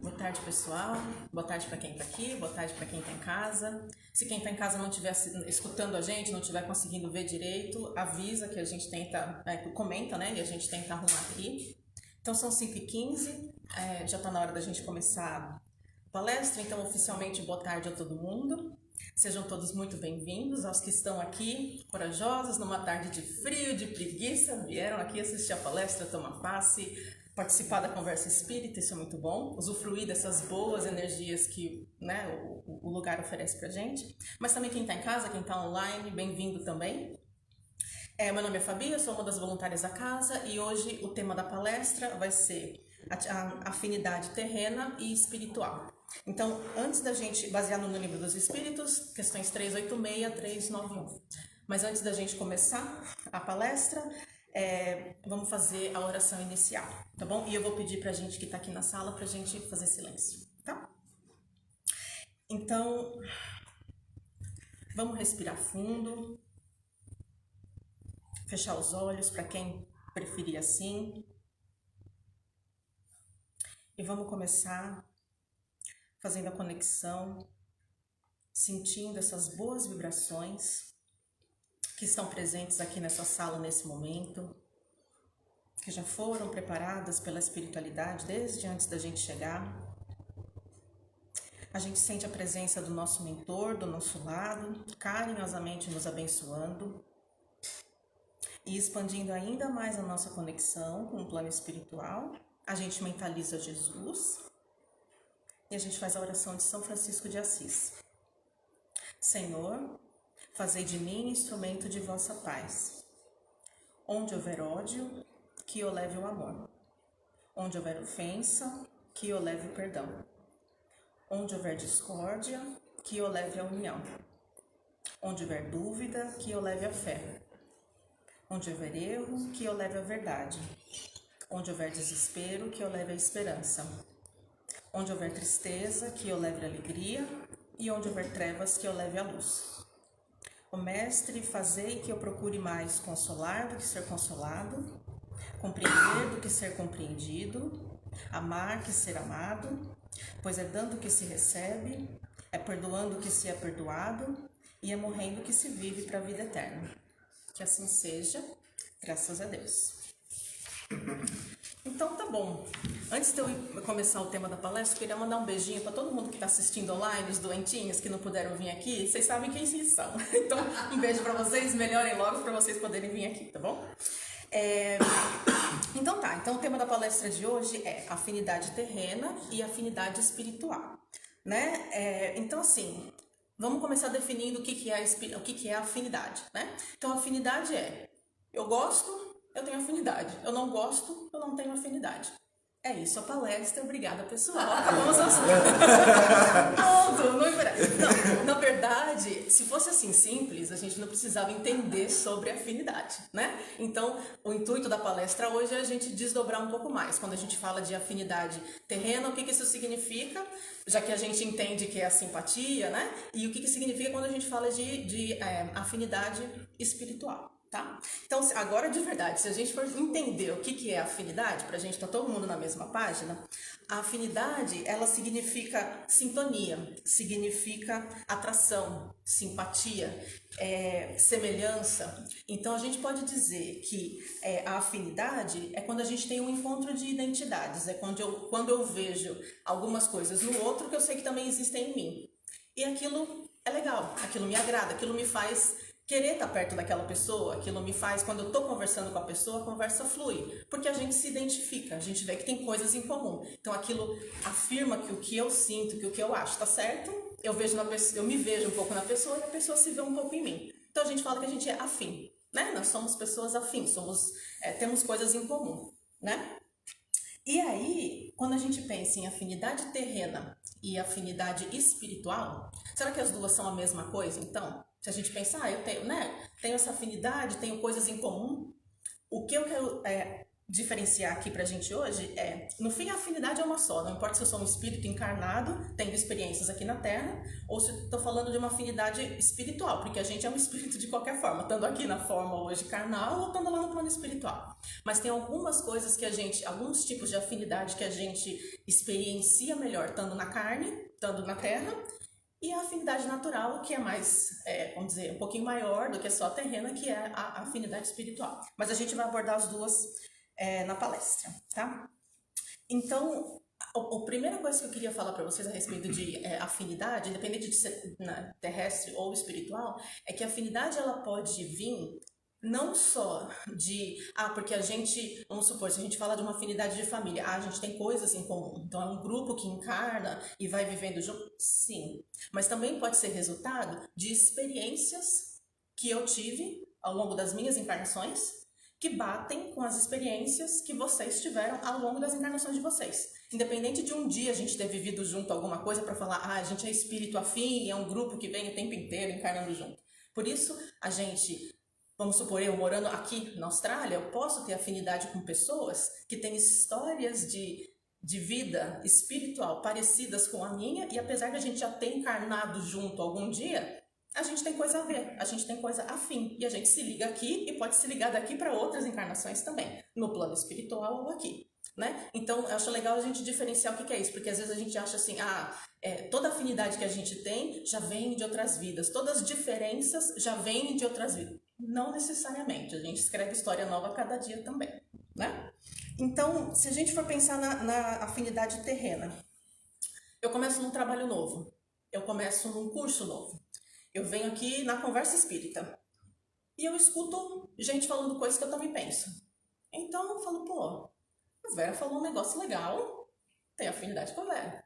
Boa tarde, pessoal. Boa tarde para quem está aqui, boa tarde para quem está em casa. Se quem está em casa não estiver escutando a gente, não estiver conseguindo ver direito, avisa que a gente tenta, comenta, né? E a gente tenta arrumar aqui. Então são 5h15, já está na hora da gente começar a palestra, então oficialmente boa tarde a todo mundo. Sejam todos muito bem-vindos, aos que estão aqui, corajosos, numa tarde de frio, de preguiça, vieram aqui assistir a palestra, tomar passe, participar da conversa espírita, isso é muito bom, usufruir dessas boas energias que, né, o lugar oferece pra gente. Mas também quem está em casa, quem está online, bem-vindo também. Meu nome é Fabi, eu sou uma das voluntárias da casa e hoje o tema da palestra vai ser a afinidade terrena e espiritual. Então, antes da gente, baseado no Livro dos Espíritos, questões 386 a 391. Mas antes da gente começar a palestra, vamos fazer a oração inicial, tá bom? E eu vou pedir pra gente que tá aqui na sala pra gente fazer silêncio, tá? Então, vamos respirar fundo, fechar os olhos para quem preferir assim. E vamos começar fazendo a conexão, sentindo essas boas vibrações que estão presentes aqui nessa sala nesse momento, que já foram preparadas pela espiritualidade desde antes da gente chegar. A gente sente a presença do nosso mentor do nosso lado, carinhosamente nos abençoando e expandindo ainda mais a nossa conexão com o plano espiritual. A gente mentaliza Jesus e a gente faz a oração de São Francisco de Assis. Senhor, fazei de mim instrumento de vossa paz. Onde houver ódio, que eu leve o amor. Onde houver ofensa, que eu leve o perdão. Onde houver discórdia, que eu leve a união. Onde houver dúvida, que eu leve a fé. Onde houver erro, que eu leve a verdade. Onde houver desespero, que eu leve a esperança. Onde houver tristeza, que eu leve a alegria. E onde houver trevas, que eu leve a luz. Ó Mestre, fazei que eu procure mais consolar do que ser consolado, compreender do que ser compreendido, amar que ser amado, pois é dando que se recebe, é perdoando que se é perdoado e é morrendo que se vive para a vida eterna. Que assim seja, graças a Deus. Então tá bom. Antes de eu começar o tema da palestra, eu queria mandar um beijinho para todo mundo que está assistindo online, os doentinhos que não puderam vir aqui. Vocês sabem quem vocês são. Então, um beijo para vocês, melhorem logo para vocês poderem vir aqui, tá bom? Então o tema da palestra de hoje é afinidade terrena e afinidade espiritual, né? Então assim, vamos começar definindo o que é afinidade, né? Então afinidade eu gosto, eu tenho afinidade, eu não gosto, eu não tenho afinidade. É isso, a palestra. Obrigada, pessoal. Acabamos assim. Não, na verdade, se fosse assim simples, a gente não precisava entender sobre afinidade, né? Então, o intuito da palestra hoje é a gente desdobrar um pouco mais. Quando a gente fala de afinidade terrena, o que isso significa? Já que a gente entende que é a simpatia, né? E o que significa quando a gente fala de afinidade espiritual. Tá? Então, agora de verdade, se a gente for entender o que é afinidade, pra gente estar todo mundo na mesma página, a afinidade, ela significa sintonia, significa atração, simpatia, semelhança. Então, a gente pode dizer que a afinidade é quando a gente tem um encontro de identidades, é quando eu vejo algumas coisas no outro que eu sei que também existem em mim. E aquilo é legal, aquilo me agrada, aquilo me faz querer estar perto daquela pessoa, aquilo me faz, quando eu estou conversando com a pessoa, a conversa flui, porque a gente se identifica, a gente vê que tem coisas em comum. Então aquilo afirma que o que eu sinto, que o que eu acho está certo, eu me vejo um pouco na pessoa e a pessoa se vê um pouco em mim. Então a gente fala que a gente é afim, né? Nós somos pessoas afins, temos coisas em comum, né? E aí, quando a gente pensa em afinidade terrena e afinidade espiritual, será que as duas são a mesma coisa, então? Se a gente pensar, eu tenho essa afinidade, tenho coisas em comum, o que eu quero diferenciar aqui pra gente hoje no fim, a afinidade é uma só. Não importa se eu sou um espírito encarnado, tendo experiências aqui na Terra, ou se eu tô falando de uma afinidade espiritual, porque a gente é um espírito de qualquer forma, estando aqui na forma hoje carnal ou estando lá no plano espiritual. Mas tem algumas coisas que alguns tipos de afinidade que a gente experiencia melhor estando na carne, estando na Terra, e a afinidade natural, que é mais, vamos dizer, um pouquinho maior do que só a terrena, que é a afinidade espiritual. Mas a gente vai abordar as duas na palestra, tá? Então, a primeira coisa que eu queria falar para vocês a respeito de afinidade, independente de ser terrestre ou espiritual, é que a afinidade ela pode vir não só de, porque a gente, vamos supor, se a gente fala de uma afinidade de família, a gente tem coisas em comum, então é um grupo que encarna e vai vivendo junto, sim, mas também pode ser resultado de experiências que eu tive ao longo das minhas encarnações, que batem com as experiências que vocês tiveram ao longo das encarnações de vocês. Independente de um dia a gente ter vivido junto alguma coisa para falar, a gente é espírito afim, é um grupo que vem o tempo inteiro encarnando junto. Por isso, a gente, vamos supor, eu morando aqui na Austrália, eu posso ter afinidade com pessoas que têm histórias de vida espiritual parecidas com a minha, e apesar de a gente já ter encarnado junto algum dia, a gente tem coisa a ver, a gente tem coisa afim, e a gente se liga aqui e pode se ligar daqui para outras encarnações também, no plano espiritual ou aqui, né? Então, eu acho legal a gente diferenciar o que é isso, porque às vezes a gente acha assim, toda afinidade que a gente tem já vem de outras vidas, todas as diferenças já vêm de outras vidas. Não necessariamente, a gente escreve história nova a cada dia também, né? Então, se a gente for pensar na afinidade terrena, eu começo num trabalho novo, eu começo num curso novo, eu venho aqui na conversa espírita e eu escuto gente falando coisas que eu também penso. Então eu falo, pô, a Vera falou um negócio legal, tem afinidade com a Vera,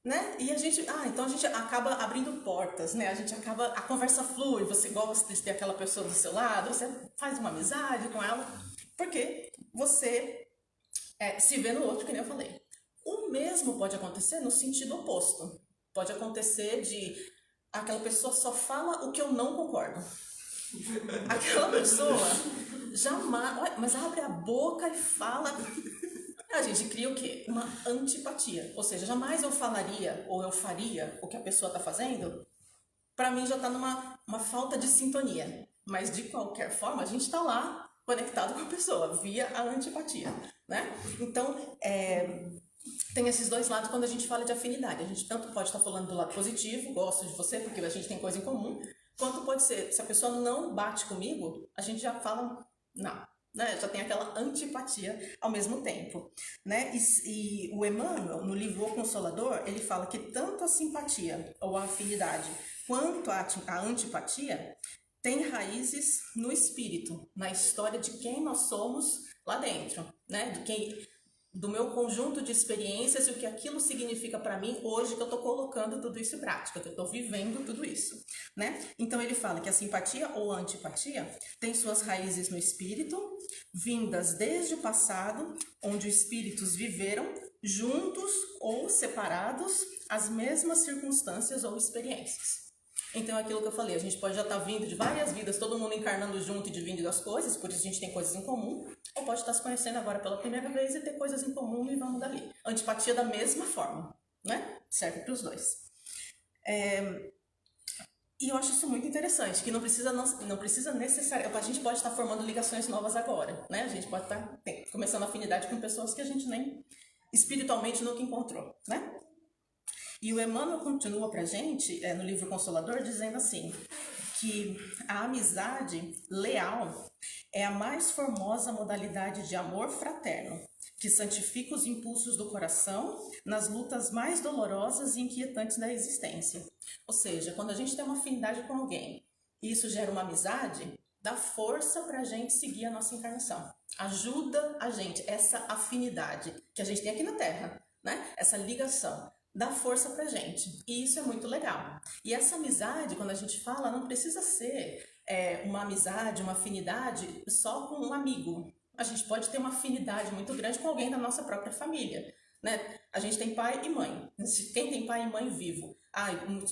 né? E a gente, então a gente acaba abrindo portas, né? A conversa flui, você gosta de ter aquela pessoa do seu lado, você faz uma amizade com ela, porque você se vê no outro, que nem eu falei. O mesmo pode acontecer no sentido oposto. Pode acontecer de aquela pessoa só fala o que eu não concordo. Aquela pessoa jamais, mas abre a boca e fala. A gente cria o quê? Uma antipatia. Ou seja, jamais eu falaria ou eu faria o que a pessoa está fazendo. Para mim já está numa falta de sintonia. Mas de qualquer forma, a gente está lá conectado com a pessoa via a antipatia, né? Então, tem esses dois lados quando a gente fala de afinidade. A gente tanto pode estar falando do lado positivo, gosto de você porque a gente tem coisa em comum, quanto pode ser, se a pessoa não bate comigo, a gente já fala, não, né? Já tem aquela antipatia ao mesmo tempo, né? E o Emmanuel, no livro O Consolador, ele fala que tanto a simpatia ou a afinidade quanto a antipatia tem raízes no espírito, na história de quem nós somos lá dentro, né? Do meu conjunto de experiências e o que aquilo significa para mim hoje que eu estou colocando tudo isso em prática, que eu estou vivendo tudo isso, né? Então ele fala que a simpatia ou a antipatia tem suas raízes no espírito, vindas desde o passado, onde os espíritos viveram juntos ou separados as mesmas circunstâncias ou experiências. Então é aquilo que eu falei, a gente pode já estar vindo de várias vidas, todo mundo encarnando junto e dividindo as coisas, por isso a gente tem coisas em comum, ou pode estar se conhecendo agora pela primeira vez e ter coisas em comum e vamos dali. Antipatia da mesma forma, né? Serve para os dois. E eu acho isso muito interessante, que não precisa necessariamente, a gente pode estar formando ligações novas agora, né? A gente pode estar começando afinidade com pessoas que a gente nem espiritualmente nunca encontrou, né? E o Emmanuel continua pra gente, no livro Consolador, dizendo assim, que a amizade leal é a mais formosa modalidade de amor fraterno, que santifica os impulsos do coração nas lutas mais dolorosas e inquietantes da existência. Ou seja, quando a gente tem uma afinidade com alguém e isso gera uma amizade, dá força para a gente seguir a nossa encarnação. Ajuda a gente, essa afinidade que a gente tem aqui na Terra, né? Essa ligação. Dá força pra gente. E isso é muito legal. E essa amizade, quando a gente fala, não precisa ser uma amizade, uma afinidade só com um amigo. A gente pode ter uma afinidade muito grande com alguém da nossa própria família, né? A gente tem pai e mãe. Quem tem pai e mãe vivo?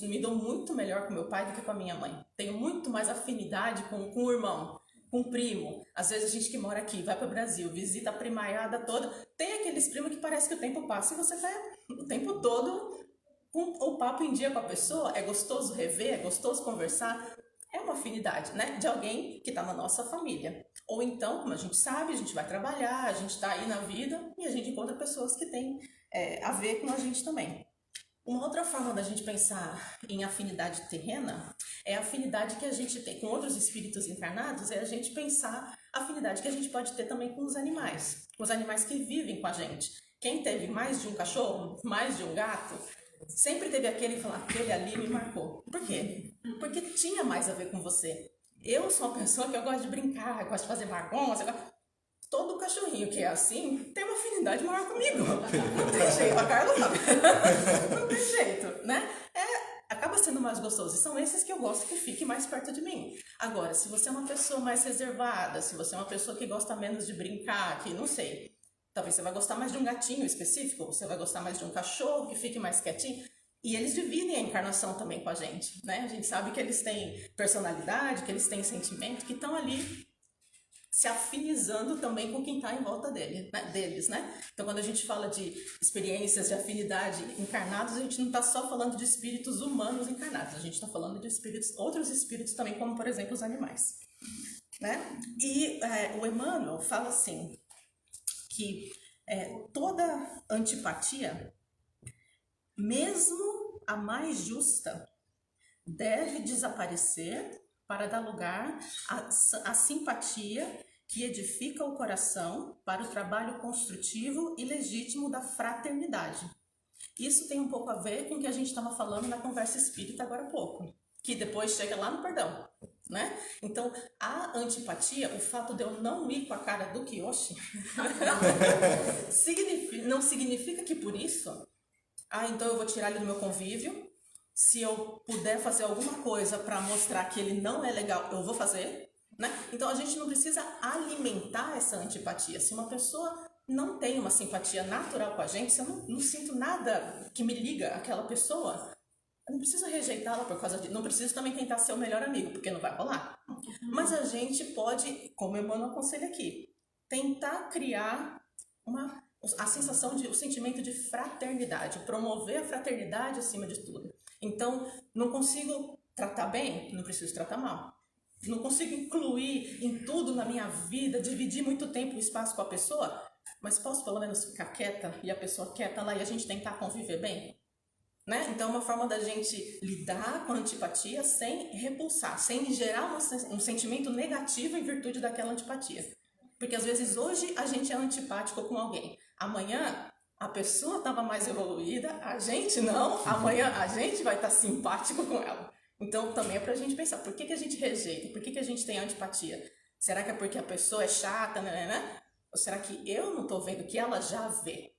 Eu me dou muito melhor com meu pai do que com a minha mãe. Tenho muito mais afinidade com o irmão. com primo. Às vezes a gente que mora aqui, vai para o Brasil, visita a primaiada toda, tem aqueles primos que parece que o tempo passa e você tá o tempo todo com o papo em dia com a pessoa. É gostoso rever, é gostoso conversar. É uma afinidade, né, de alguém que está na nossa família. Ou então, como a gente sabe, a gente vai trabalhar, a gente está aí na vida e a gente encontra pessoas que têm a ver com a gente também. Uma outra forma da gente pensar em afinidade terrena é a afinidade que a gente tem com outros espíritos encarnados, é a gente pensar a afinidade que a gente pode ter também com os animais que vivem com a gente. Quem teve mais de um cachorro, mais de um gato, sempre teve aquele e falar, aquele ali me marcou. Por quê? Porque tinha mais a ver com você. Eu sou uma pessoa que eu gosto de brincar, eu gosto de fazer bagunça. Todo cachorrinho que é assim tem uma afinidade maior comigo. Não tem jeito, a Carla não. Não tem jeito, né? Acaba sendo mais gostoso. E são esses que eu gosto que fiquem mais perto de mim. Agora, se você é uma pessoa mais reservada, se você é uma pessoa que gosta menos de brincar, que não sei, talvez você vai gostar mais de um gatinho específico, você vai gostar mais de um cachorro que fique mais quietinho. E eles dividem a encarnação também com a gente, né? A gente sabe que eles têm personalidade, que eles têm sentimento, que estão ali se afinizando também com quem está em volta deles, né? Então, quando a gente fala de experiências de afinidade encarnados, a gente não está só falando de espíritos humanos encarnados, a gente está falando de outros espíritos também, como, por exemplo, os animais, né? E o Emmanuel fala assim, que toda antipatia, mesmo a mais justa, deve desaparecer para dar lugar à simpatia que edifica o coração para o trabalho construtivo e legítimo da fraternidade. Isso tem um pouco a ver com o que a gente estava falando na conversa espírita agora há pouco, que depois chega lá no perdão, né? Então, a antipatia, o fato de eu não ir com a cara do Kiyoshi, não significa que por isso, então eu vou tirar ele do meu convívio. Se eu puder fazer alguma coisa para mostrar que ele não é legal, eu vou fazer, né? Então a gente não precisa alimentar essa antipatia. Se uma pessoa não tem uma simpatia natural com a gente, se eu não sinto nada que me liga àquela pessoa, eu não preciso rejeitá-la por causa disso. Não preciso também tentar ser o melhor amigo, porque não vai rolar. Mas a gente pode, como eu aconselho aqui, tentar criar a sensação o sentimento de fraternidade, promover a fraternidade acima de tudo. Então, não consigo tratar bem, não preciso tratar mal. Não consigo incluir em tudo na minha vida, dividir muito tempo e espaço com a pessoa, mas posso pelo menos ficar quieta e a pessoa quieta lá e a gente tentar conviver bem? Né? Então, é uma forma da gente lidar com a antipatia sem repulsar, sem gerar um sentimento negativo em virtude daquela antipatia. Porque às vezes hoje a gente é antipático com alguém, amanhã a pessoa estava mais evoluída, a gente não, amanhã a gente vai estar simpático com ela. Então também é pra gente pensar, por que a gente rejeita? Por que a gente tem antipatia? Será que é porque a pessoa é chata, né? Ou será que eu não estou vendo que ela já vê?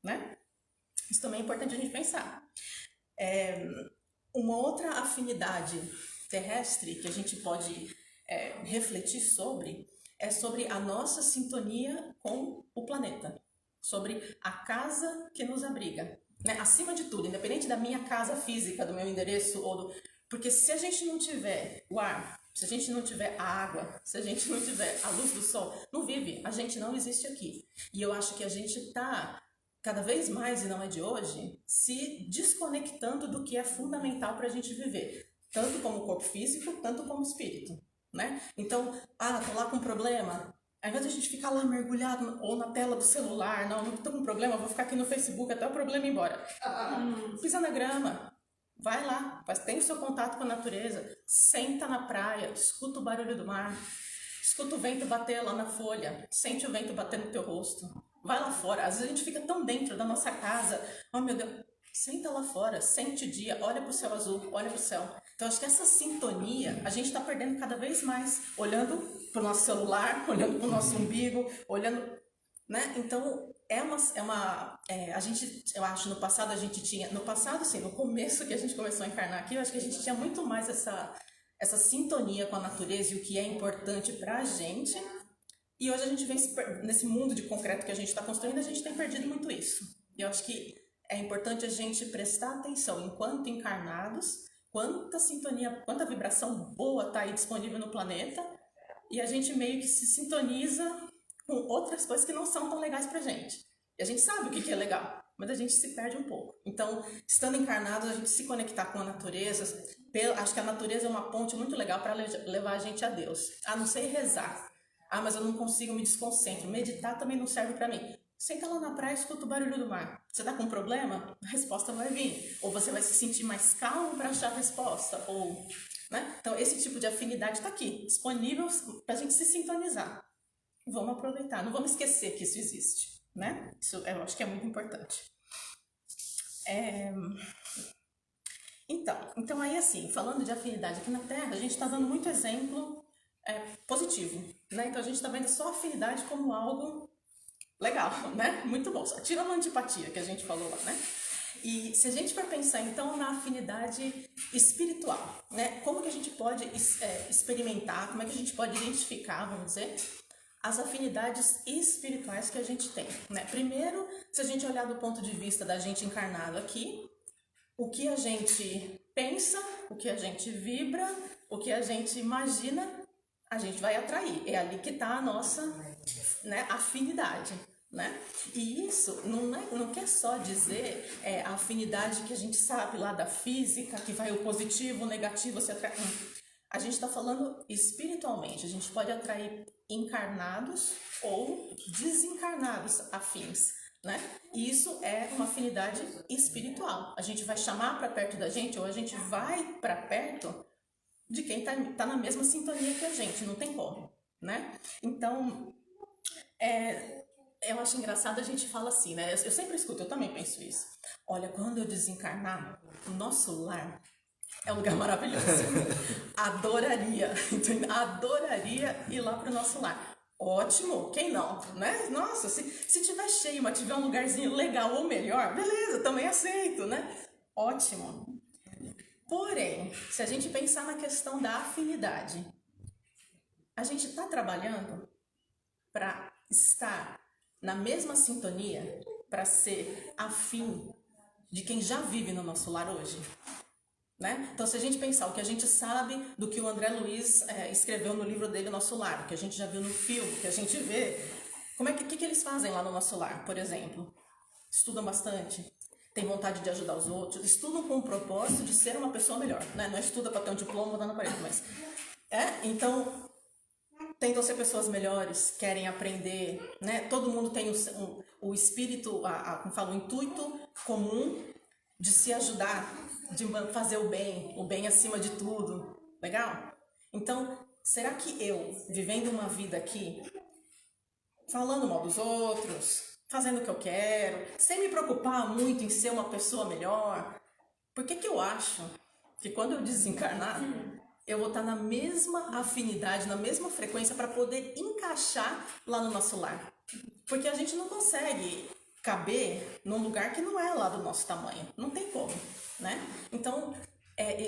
Né? Isso também é importante a gente pensar. Uma outra afinidade terrestre que a gente pode refletir sobre é sobre a nossa sintonia com o planeta, sobre a casa que nos abriga, né? Acima de tudo, independente da minha casa física, do meu endereço, porque se a gente não tiver o ar, se a gente não tiver a água, se a gente não tiver a luz do sol, não vive, a gente não existe aqui. E eu acho que a gente está cada vez mais, e não é de hoje, se desconectando do que é fundamental para a gente viver, tanto como corpo físico, tanto como espírito, né? Então, tô lá com um problema, ao invés de a gente ficar lá mergulhado ou na tela do celular, não tô com problema, vou ficar aqui no Facebook até o problema ir embora. Pisa na grama, vai lá, tem o seu contato com a natureza, senta na praia, escuta o barulho do mar, escuta o vento bater lá na folha, sente o vento bater no teu rosto, vai lá fora. Às vezes a gente fica tão dentro da nossa casa, oh meu Deus, senta lá fora, sente o dia, olha pro céu azul, olha pro céu. Então acho que essa sintonia a gente está perdendo cada vez mais, olhando pro nosso celular, olhando pro nosso umbigo, olhando, né? Então a gente, eu acho, no passado a gente tinha, no passado sim, no começo que a gente começou a encarnar aqui, eu acho que a gente tinha muito mais essa sintonia com a natureza e o que é importante pra gente. E hoje a gente vem nesse mundo de concreto que a gente está construindo, a gente tem perdido muito isso. E eu acho que é importante a gente prestar atenção, enquanto encarnados, quanta sintonia, quanta vibração boa está aí disponível no planeta, e a gente meio que se sintoniza com outras coisas que não são tão legais pra gente. E a gente sabe o que é legal, mas a gente se perde um pouco. Então, estando encarnado, a gente se conectar com a natureza, acho que a natureza é uma ponte muito legal para levar a gente a Deus. Ah, não sei rezar. Ah, mas eu não consigo, me desconcentro. Meditar também não serve para mim. Senta lá na praia e escuta o barulho do mar. Você tá com um problema? A resposta vai vir. Ou você vai se sentir mais calmo para achar a resposta. Ou, né? Então, esse tipo de afinidade está aqui, disponível para a gente se sintonizar. Vamos aproveitar. Não vamos esquecer que isso existe, né? Isso eu acho que é muito importante. Então aí assim, falando de afinidade aqui na Terra, a gente está dando muito exemplo positivo, né? Então a gente está vendo só a afinidade como algo legal, né? Muito bom. Só tira uma antipatia que a gente falou lá, né? E se a gente for pensar então na afinidade espiritual, né? Como que a gente pode experimentar, como é que a gente pode identificar, vamos dizer, as afinidades espirituais que a gente tem, né? Primeiro, se a gente olhar do ponto de vista da gente encarnado aqui, o que a gente pensa, o que a gente vibra, o que a gente imagina, a gente vai atrair. É ali que está a nossa, né, afinidade, né? E isso não quer só dizer a afinidade que a gente sabe lá da física, que vai o positivo, o negativo, se atrai. A gente está falando espiritualmente. A gente pode atrair encarnados ou desencarnados afins, né? E isso é uma afinidade espiritual. A gente vai chamar para perto da gente ou a gente vai para perto de quem tá na mesma sintonia que a gente, não tem como, né? Então, eu acho engraçado, a gente fala assim, né? Eu sempre escuto, eu também penso isso. Olha, quando eu desencarnar, o nosso lar é um lugar maravilhoso. Adoraria, entendeu? Adoraria ir lá pro nosso lar. Ótimo, quem não, né? Nossa, se tiver cheio, mas tiver um lugarzinho legal ou melhor, beleza, também aceito, né? Ótimo. Porém, se a gente pensar na questão da afinidade, a gente está trabalhando para estar na mesma sintonia, para ser afim de quem já vive no nosso lar hoje? Né? Então, se a gente pensar o que a gente sabe do que o André Luiz escreveu no livro dele, Nosso Lar, o que a gente já viu no filme, que a gente vê, que eles fazem lá no Nosso Lar, por exemplo? Estudam bastante, têm vontade de ajudar os outros, estudam com o propósito de ser uma pessoa melhor, né? Não estuda para ter um diploma ou dar na parede, mas... Então, tentam ser pessoas melhores, querem aprender, né? Todo mundo tem o espírito, como falo, o intuito comum de se ajudar, de fazer o bem acima de tudo. Legal? Então, será que eu, vivendo uma vida aqui, falando mal dos outros, fazendo o que eu quero, sem me preocupar muito em ser uma pessoa melhor, por que eu acho que quando eu desencarnar, eu vou estar na mesma afinidade, na mesma frequência para poder encaixar lá no nosso lar? Porque a gente não consegue caber num lugar que não é lá do nosso tamanho. Não tem como, né? Então,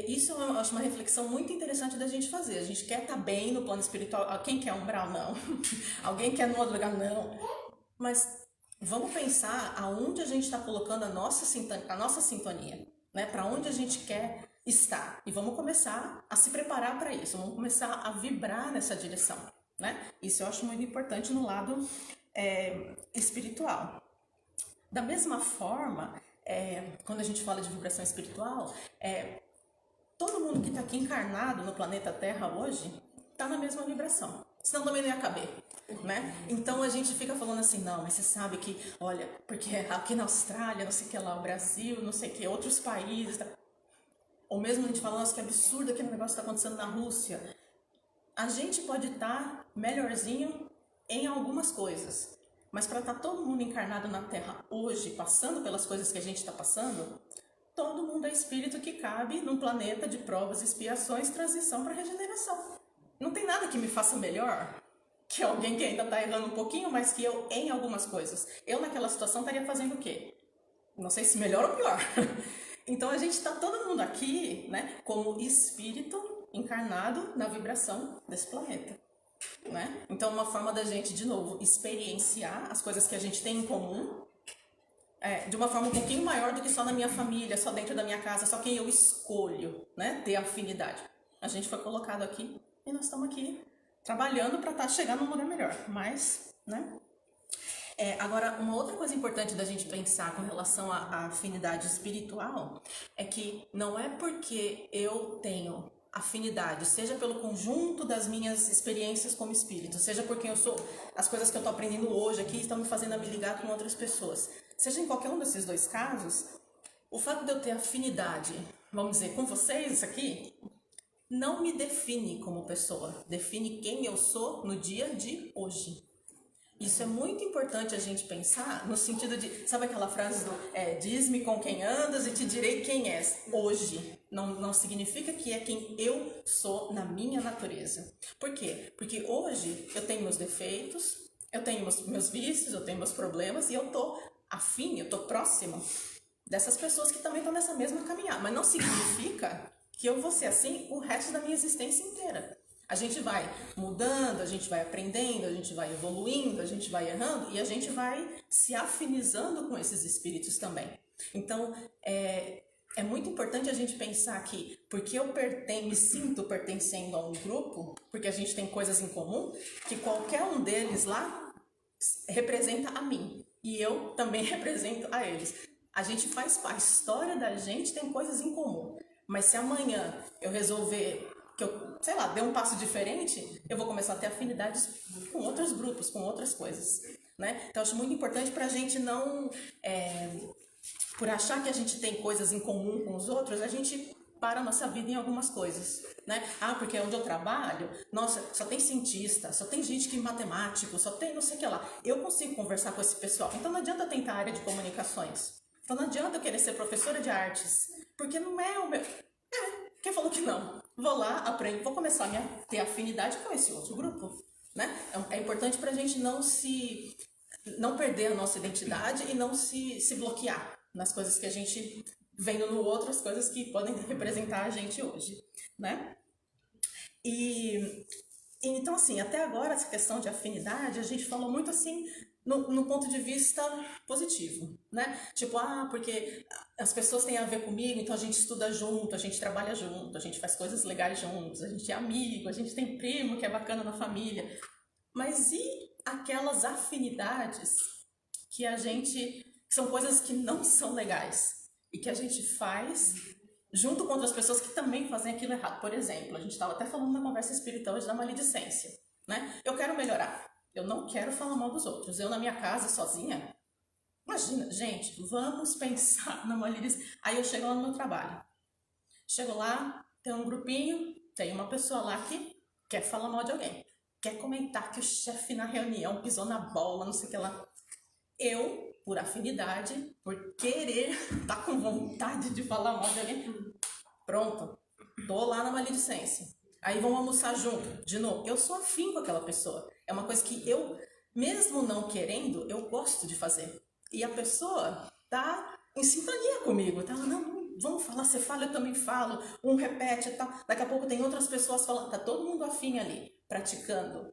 isso eu acho uma reflexão muito interessante da gente fazer. A gente quer estar bem no plano espiritual. Quem quer umbral? Não. Alguém quer no outro lugar? Não. Mas vamos pensar aonde a gente está colocando a nossa sintonia, né? Para onde a gente quer estar. E vamos começar a se preparar para isso. Vamos começar a vibrar nessa direção, né? Isso eu acho muito importante no lado espiritual. Da mesma forma, quando a gente fala de vibração espiritual, todo mundo que está aqui encarnado no planeta Terra hoje está na mesma vibração. Senão também não ia caber, né? Então a gente fica falando assim, não, mas você sabe que, olha, porque aqui na Austrália, não sei o que lá, o Brasil, não sei o que, outros países... Ou mesmo a gente fala, nossa, que absurdo aquele negócio que está acontecendo na Rússia. A gente pode estar melhorzinho em algumas coisas, mas para estar todo mundo encarnado na Terra hoje, passando pelas coisas que a gente está passando, todo mundo é espírito que cabe num planeta de provas, expiações, transição para regeneração. Não tem nada que me faça melhor que alguém que ainda está errando um pouquinho mais que eu em algumas coisas. Eu naquela situação estaria fazendo o quê? Não sei se melhor ou pior. Então a gente está todo mundo aqui, né, como espírito encarnado na vibração desse planeta, né? Então uma forma da gente, de novo, experienciar as coisas que a gente tem em comum, de uma forma um pouquinho maior do que só na minha família, só dentro da minha casa, só quem eu escolho, né, ter afinidade. A gente foi colocado aqui e nós estamos aqui trabalhando para estar chegando num lugar melhor, mas, né? Agora, uma outra coisa importante da gente pensar com relação à afinidade espiritual é que não é porque eu tenho afinidade, seja pelo conjunto das minhas experiências como espírito, seja porque eu sou, as coisas que eu estou aprendendo hoje aqui estão me fazendo a me ligar com outras pessoas. Seja em qualquer um desses dois casos, o fato de eu ter afinidade, vamos dizer, com vocês aqui, não me define como pessoa, define quem eu sou no dia de hoje. Isso é muito importante a gente pensar no sentido de, sabe aquela frase do diz-me com quem andas e te direi quem és. Hoje não significa que é quem eu sou na minha natureza. Por quê? Porque hoje eu tenho meus defeitos, eu tenho meus vícios, eu tenho meus problemas e eu tô afim, eu tô próxima dessas pessoas que também estão nessa mesma caminhada. Mas não significa que eu vou ser assim o resto da minha existência inteira. A gente vai mudando, a gente vai aprendendo, a gente vai evoluindo, a gente vai errando e a gente vai se afinizando com esses espíritos também. Então, é muito importante a gente pensar que, porque eu me sinto pertencendo a um grupo, porque a gente tem coisas em comum, que qualquer um deles lá representa a mim e eu também represento a eles. A gente faz parte, a história da gente tem coisas em comum, mas se amanhã eu resolver que eu, sei lá, dê um passo diferente, eu vou começar a ter afinidades com outros grupos, com outras coisas, né? Então, eu acho muito importante para a gente não, por achar que a gente tem coisas em comum com os outros, a gente para a nossa vida em algumas coisas, né? Ah, porque onde eu trabalho, nossa, só tem cientista, só tem gente que é matemático, só tem não sei o que lá. Eu consigo conversar com esse pessoal, então não adianta eu tentar a área de comunicações. Então não adianta eu querer ser professora de artes, porque não é o meu... Quem falou que não? Vou lá, aprendo, vou começar a ter afinidade com esse outro grupo, né? É importante para a gente não perder a nossa identidade e não se bloquear nas coisas que a gente vendo no outro, as coisas que podem representar a gente hoje, né? E então, assim, até agora essa questão de afinidade, a gente falou muito assim no ponto de vista positivo, né? Tipo, porque as pessoas têm a ver comigo, então a gente estuda junto, a gente trabalha junto, a gente faz coisas legais juntos, a gente é amigo, a gente tem primo que é bacana na família. Mas e aquelas afinidades que que são coisas que não são legais e que a gente faz junto com outras pessoas que também fazem aquilo errado? Por exemplo, a gente estava até falando na conversa espiritual hoje da maledicência, né? Eu quero melhorar. Eu não quero falar mal dos outros. Eu na minha casa, sozinha, imagina, gente, vamos pensar na maledicência. Aí eu chego lá no meu trabalho. Chego lá, tem um grupinho, tem uma pessoa lá que quer falar mal de alguém. Quer comentar que o chefe na reunião pisou na bola, não sei o que lá. Eu, por afinidade, por querer, tá com vontade de falar mal de alguém, pronto, tô lá na maledicência. Aí vamos almoçar junto, de novo. Eu sou afim com aquela pessoa. É uma coisa que eu, mesmo não querendo, eu gosto de fazer. E a pessoa tá em sintonia comigo. Tá? Não, vamos falar, você fala, eu também falo. Um repete e tal. Daqui a pouco tem outras pessoas falando. Tá todo mundo afim ali, praticando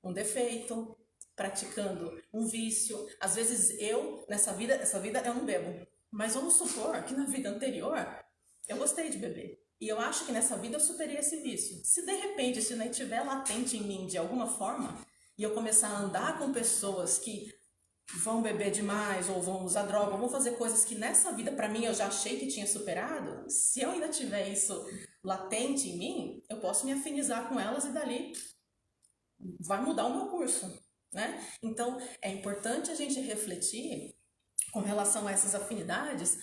um defeito, praticando um vício. Às vezes essa vida eu não bebo. Mas vamos supor que na vida anterior eu gostei de beber. E eu acho que nessa vida eu superei esse vício. Se de repente isso não estiver latente em mim de alguma forma, e eu começar a andar com pessoas que vão beber demais, ou vão usar droga, ou vão fazer coisas que nessa vida, pra mim, eu já achei que tinha superado, se eu ainda tiver isso latente em mim, eu posso me afinizar com elas e dali vai mudar o meu curso, né? Então, é importante a gente refletir com relação a essas afinidades,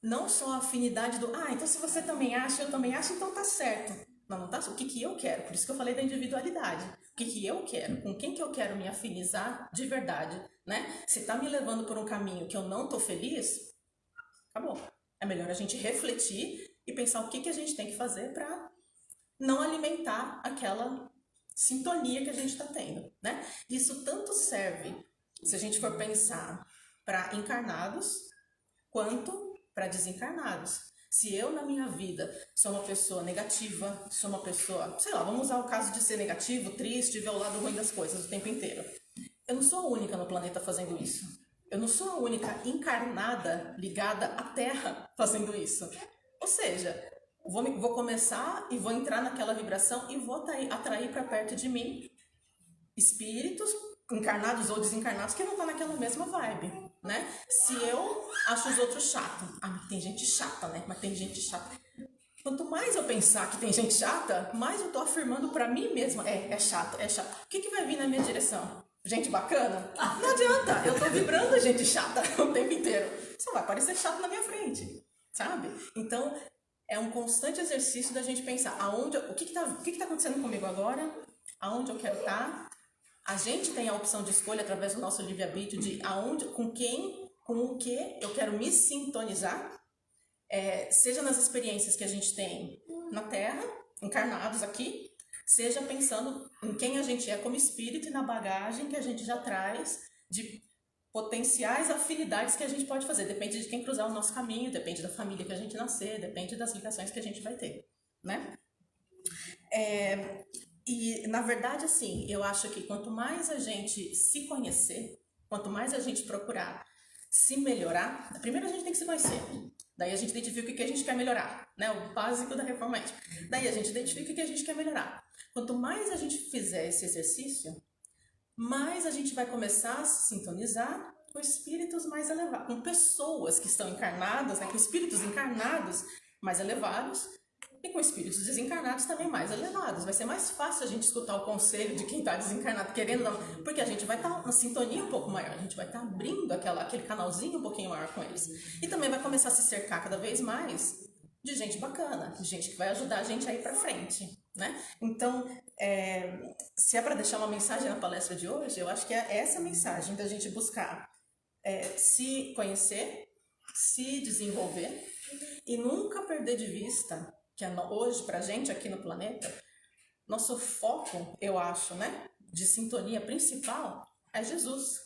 não só a afinidade então se você também acha, eu também acho, então tá certo. Não tá certo. O que eu quero? Por isso que eu falei da individualidade. O que eu quero? Com quem que eu quero me afinizar de verdade, né? Se tá me levando por um caminho que eu não tô feliz, acabou. É melhor a gente refletir e pensar o que a gente tem que fazer para não alimentar aquela sintonia que a gente está tendo, né? Isso tanto serve, se a gente for pensar, para encarnados, quanto para desencarnados. Se eu, na minha vida, sou uma pessoa negativa, sou uma pessoa, sei lá, vamos usar o caso de ser negativo, triste, ver o lado ruim das coisas o tempo inteiro. Eu não sou a única no planeta fazendo isso. Eu não sou a única encarnada ligada à Terra fazendo isso. Ou seja, vou começar e vou entrar naquela vibração e vou atrair para perto de mim espíritos encarnados ou desencarnados que não estão naquela mesma vibe, né? Se eu acho os outros chatos, tem gente chata, né? Mas tem gente chata. Quanto mais eu pensar que tem gente chata, mais eu tô afirmando pra mim mesma, é chato, é chato. O que vai vir na minha direção? Gente bacana? Não adianta, eu tô vibrando gente chata o tempo inteiro. Só vai parecer chato na minha frente, sabe? Então, é um constante exercício da gente pensar o que tá acontecendo comigo agora, aonde eu quero estar. A gente tem a opção de escolha através do nosso livre-arbítrio de com quem, com o que eu quero me sintonizar. Seja nas experiências que a gente tem na Terra, encarnados aqui, seja pensando em quem a gente é como espírito e na bagagem que a gente já traz de potenciais afinidades que a gente pode fazer. Depende de quem cruzar o nosso caminho, depende da família que a gente nascer, depende das ligações que a gente vai ter, né? E, na verdade, assim, eu acho que quanto mais a gente se conhecer, quanto mais a gente procurar se melhorar, primeiro a gente tem que se conhecer. Daí a gente identifica o que a gente quer melhorar, né? O básico da reforma ética. Daí a gente identifica o que a gente quer melhorar. Quanto mais a gente fizer esse exercício, mais a gente vai começar a se sintonizar com espíritos mais elevados, com pessoas que estão encarnadas, né? Com espíritos encarnados mais elevados e com espíritos desencarnados também mais elevados. Vai ser mais fácil a gente escutar o conselho de quem está desencarnado, querendo não, porque a gente vai estar na sintonia um pouco maior, a gente vai estar abrindo aquele canalzinho um pouquinho maior com eles. E também vai começar a se cercar cada vez mais de gente bacana, de gente que vai ajudar a gente a ir para frente, né? Então, se é para deixar uma mensagem na palestra de hoje, eu acho que é essa mensagem da gente buscar se conhecer, se desenvolver e nunca perder de vista que hoje, pra gente aqui no planeta, nosso foco, eu acho, né, de sintonia principal é Jesus.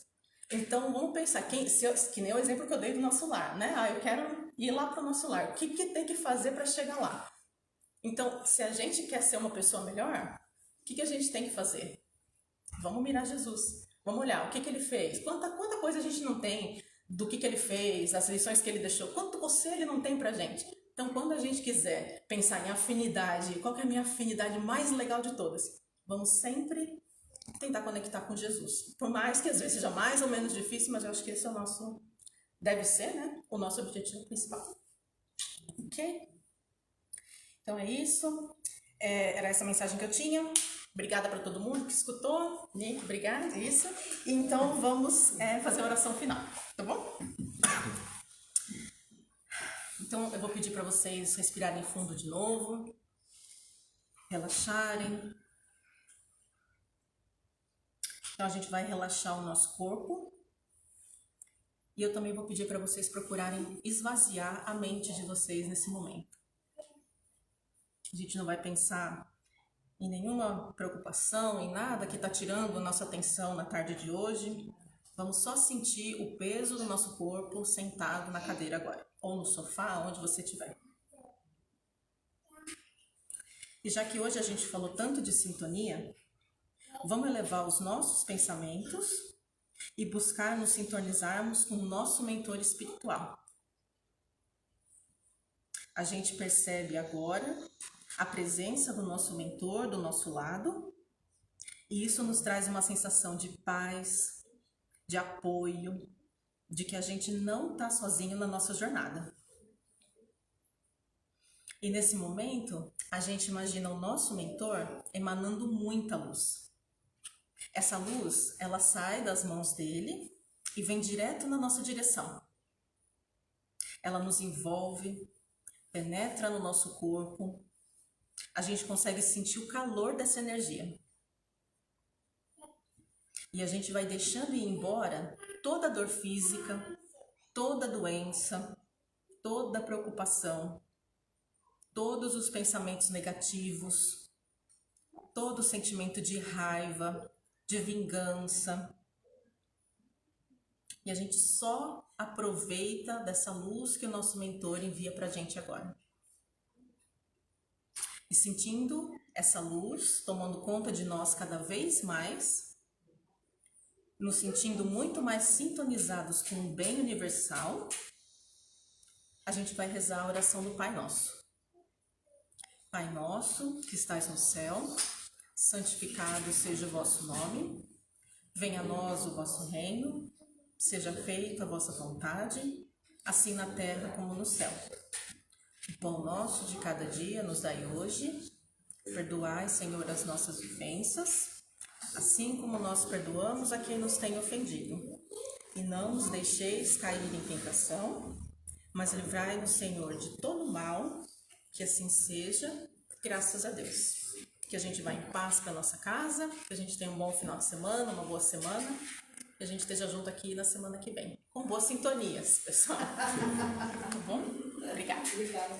Então, vamos pensar, que nem o exemplo que eu dei do nosso lar, né? Eu quero ir lá pro nosso lar. O que tem que fazer para chegar lá? Então, se a gente quer ser uma pessoa melhor, o que a gente tem que fazer? Vamos mirar Jesus. Vamos olhar o que ele fez. Quanta coisa a gente não tem do que ele fez, as lições que ele deixou. Quanto conselho ele não tem pra gente? Então, quando a gente quiser pensar em afinidade, qual que é a minha afinidade mais legal de todas? Vamos sempre tentar conectar com Jesus. Por mais que às vezes seja mais ou menos difícil, mas eu acho que esse é o nosso... Deve ser, né? O nosso objetivo principal. Ok? Então é isso. Era essa mensagem que eu tinha. Obrigada para todo mundo que escutou. Nick, obrigada. Isso. Então vamos fazer a oração final. Tá bom? Então, eu vou pedir para vocês respirarem fundo de novo, relaxarem. Então, a gente vai relaxar o nosso corpo. E eu também vou pedir para vocês procurarem esvaziar a mente de vocês nesse momento. A gente não vai pensar em nenhuma preocupação, em nada que está tirando a nossa atenção na tarde de hoje. Vamos só sentir o peso do nosso corpo sentado na cadeira agora, ou no sofá, onde você estiver. E já que hoje a gente falou tanto de sintonia, vamos elevar os nossos pensamentos e buscar nos sintonizarmos com o nosso mentor espiritual. A gente percebe agora a presença do nosso mentor do nosso lado, e isso nos traz uma sensação de paz, de apoio, de que a gente não está sozinho na nossa jornada. E nesse momento, a gente imagina o nosso mentor emanando muita luz. Essa luz, ela sai das mãos dele e vem direto na nossa direção. Ela nos envolve, penetra no nosso corpo. A gente consegue sentir o calor dessa energia. E a gente vai deixando ir embora toda a dor física, toda a doença, toda a preocupação, todos os pensamentos negativos, todo o sentimento de raiva, de vingança. E a gente só aproveita dessa luz que o nosso mentor envia pra gente agora. E sentindo essa luz tomando conta de nós cada vez mais, nos sentindo muito mais sintonizados com o bem universal, a gente vai rezar a oração do Pai Nosso. Pai nosso, que estais no céu, santificado seja o vosso nome. Venha a nós o vosso reino. Seja feita a vossa vontade, assim na terra como no céu. O pão nosso de cada dia nos dai hoje. Perdoai, Senhor, as nossas ofensas, assim como nós perdoamos a quem nos tem ofendido. E não nos deixeis cair em tentação, mas livrai-nos, Senhor, de todo mal, que assim seja, graças a Deus. Que a gente vá em paz para nossa casa, que a gente tenha um bom final de semana, uma boa semana, que a gente esteja junto aqui na semana que vem. Com boas sintonias, pessoal. Tá bom? Obrigada. Obrigada.